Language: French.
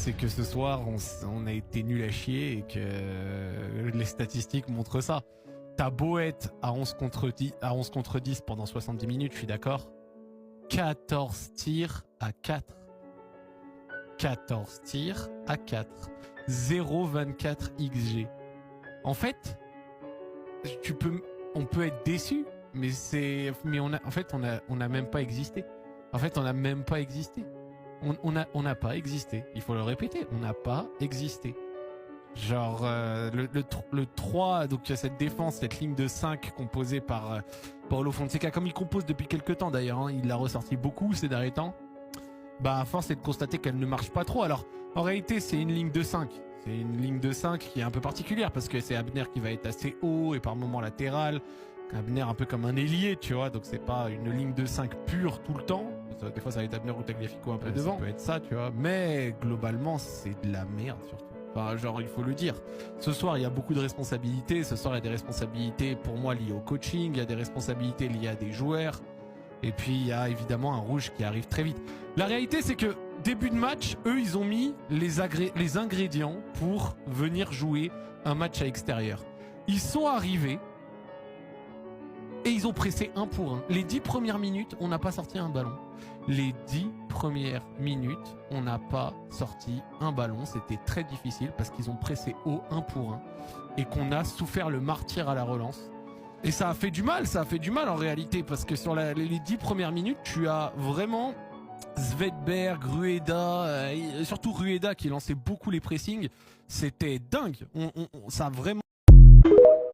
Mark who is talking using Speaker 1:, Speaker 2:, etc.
Speaker 1: c'est que ce soir, on a été nul à chier et que les statistiques montrent ça. T'as beau être à 11 contre 10 pendant 70 minutes, je suis d'accord. 14 tirs à 4. 14 tirs à 4. 0,24 XG. En fait, on peut être déçu, mais on n'a même pas existé. En fait, on n'a même pas existé. On n'a pas existé. Il faut le répéter. On n'a pas existé. Genre, le 3, donc cette défense, cette ligne de 5 composée par Paulo Fonseca, comme il compose depuis quelques temps d'ailleurs, hein, il l'a ressorti beaucoup ces derniers temps. Bah, à force est de constater qu'elle ne marche pas trop. Alors, en réalité, c'est une ligne de 5. C'est une ligne de 5 qui est un peu particulière parce que c'est Abner qui va être assez haut et par moments latéral. Abner un peu comme un ailier, tu vois, donc c'est pas une ligne de 5 pure tout le temps. Des fois, ça va être Abner ou Tagliafico un peu devant. Ça peut être ça, tu vois. Mais globalement, c'est de la merde surtout. Enfin, genre, il faut le dire. Ce soir, il y a beaucoup de responsabilités. Ce soir, il y a des responsabilités pour moi liées au coaching. Il y a des responsabilités liées à des joueurs. Et puis, il y a évidemment un rouge qui arrive très vite. La réalité, c'est que début de match, eux, ils ont mis les ingrédients pour venir jouer un match à l'extérieur. Ils sont arrivés et ils ont pressé 1 pour 1. Les 10 premières minutes, on n'a pas sorti un ballon. Les 10 premières minutes, on n'a pas sorti un ballon. C'était très difficile parce qu'ils ont pressé haut 1 pour 1 et qu'on a souffert le martyre à la relance. Et ça a fait du mal en réalité, parce que sur les 10 premières minutes, tu as vraiment Svedberg, Rueda, surtout Rueda qui lançait beaucoup les pressings. C'était dingue. Ça a vraiment